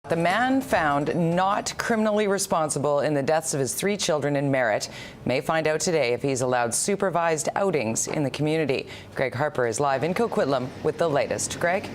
The man found not criminally responsible in the deaths of his 3 children in Merritt may find out today if he's allowed supervised outings in the community. Greg Harper is live in Coquitlam with the latest. Greg?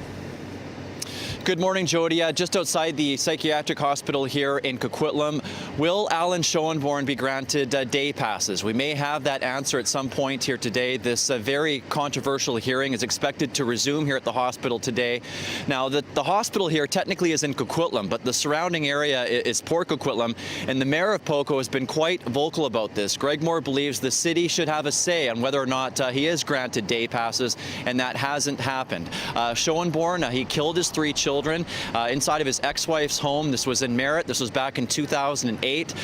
Good morning, Jody. Just outside the psychiatric hospital here in Coquitlam, will Alan Schoenborn be granted day passes? We may have that answer at some point here today. This very controversial hearing is expected to resume here at the hospital today. Now, the hospital here technically is in Coquitlam, but the surrounding area is Port Coquitlam, and the mayor of Poco has been quite vocal about this. Greg Moore believes the city should have a say on whether or not he is granted day passes, and that hasn't happened. Schoenborn, he killed his 3 children inside of his ex-wife's home. This was in Merritt. This was back in 2008.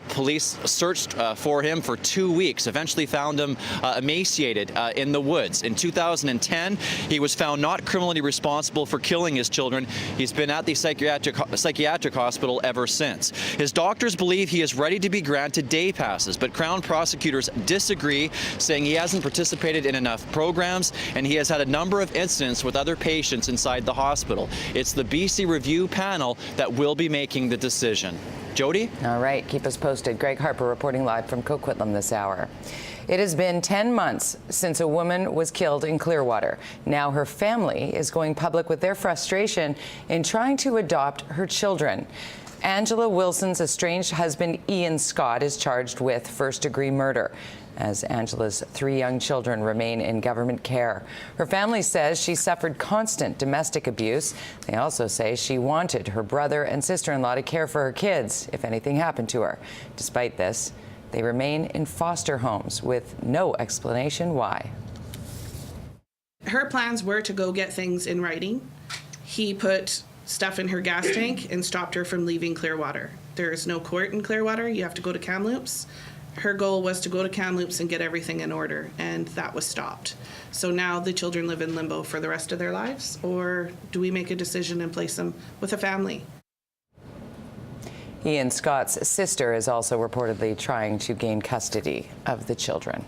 Police searched for him for 2 weeks, eventually found him emaciated in the woods. In 2010, he was found not criminally responsible for killing his children. He's been at the psychiatric hospital ever since. His doctors believe he is ready to be granted day passes, but Crown prosecutors disagree, saying he hasn't participated in enough programs and he has had a number of incidents with other patients inside the hospital. It's the BC Review panel that will be making the decision. Jody? All right, keep us posted. Greg Harper reporting live from Coquitlam this hour. It has been 10 months since a woman was killed in Clearwater. Now her family is going public with their frustration in trying to adopt her children. Angela Wilson's estranged husband, Ian Scott, is charged with first-degree murder, as Angela's 3 young children remain in government care. Her family says she suffered constant domestic abuse. They also say she wanted her brother and sister-in-law to care for her kids if anything happened to her. Despite this, they remain in foster homes with no explanation why. Her plans were to go get things in writing. He put stuff in her gas tank and stopped her from leaving Clearwater. There is no court in Clearwater. You have to go to Kamloops. Her goal was to go to Kamloops and get everything in order, and that was stopped. So now the children live in limbo for the rest of their lives, or do we make a decision and place them with a family? Ian Scott's sister is also reportedly trying to gain custody of the children.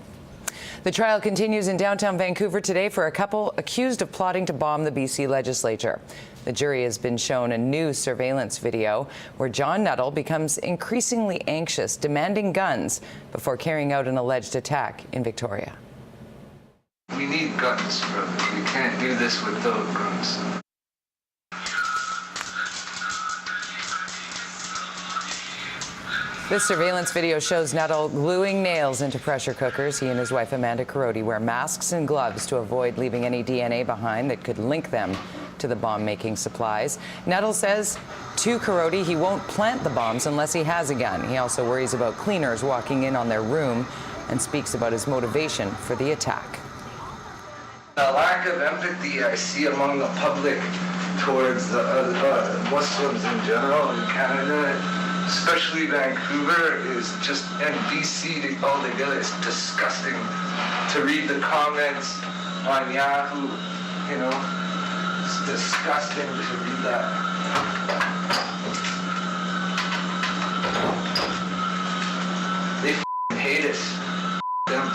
The trial continues in downtown Vancouver today for a couple accused of plotting to bomb the BC legislature. The jury has been shown a new surveillance video where John Nuttall becomes increasingly anxious, demanding guns before carrying out an alleged attack in Victoria. We need guns, brother. We can't do this without guns. This surveillance video shows Nuttall gluing nails into pressure cookers. He and his wife Amanda Carodi wear masks and gloves to avoid leaving any DNA behind that could link them to the bomb-making supplies. Nuttall says to Carodi he won't plant the bombs unless he has a gun. He also worries about cleaners walking in on their room and speaks about his motivation for the attack. The lack of empathy I see among the public towards the Muslims in general in Canada, especially Vancouver, is just, and BC altogether, is disgusting to read the comments on Yahoo, you know. It's disgusting to read that. They hate us. Them.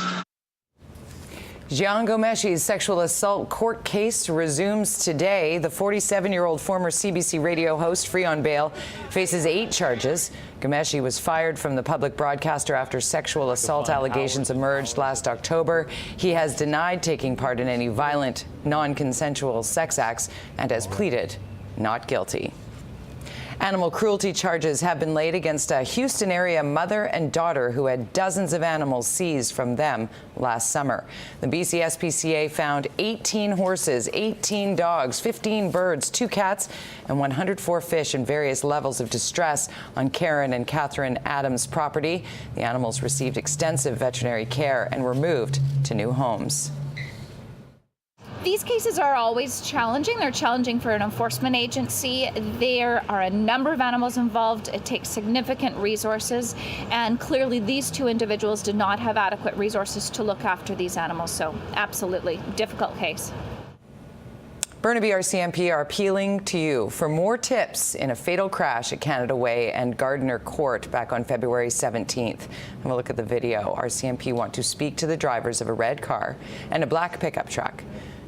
Jian Ghomeshi's sexual assault court case resumes today. The 47-year-old former CBC radio host, free on bail, faces 8 charges. Ghomeshi was fired from the public broadcaster after sexual assault allegations emerged last October. He has denied taking part in any violent, non-consensual sex acts and has pleaded not guilty. Animal cruelty charges have been laid against a Houston area mother and daughter who had dozens of animals seized from them last summer. The BC SPCA found 18 horses, 18 dogs, 15 birds, 2 cats, and 104 fish in various levels of distress on Karen and Catherine Adams' property. The animals received extensive veterinary care and were moved to new homes. These cases are always challenging. They're challenging for an enforcement agency. There are a number of animals involved. It takes significant resources, and clearly these 2 individuals did not have adequate resources to look after these animals, so absolutely difficult case. Burnaby RCMP are appealing to you for more tips in a fatal crash at Canada Way and Gardiner Court back on February 17th. Have a look at the video. RCMP want to speak to the drivers of a red car and a black pickup truck.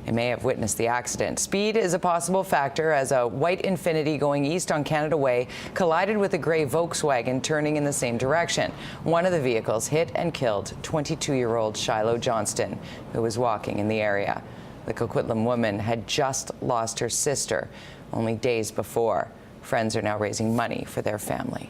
They may have witnessed the accident. Speed is a possible factor as a white Infiniti going east on Canada Way collided with a gray Volkswagen turning in the same direction. One of the vehicles hit and killed 22-year-old Shiloh Johnston, who was walking in the area. The Coquitlam woman had just lost her sister only days before. Friends are now raising money for their family.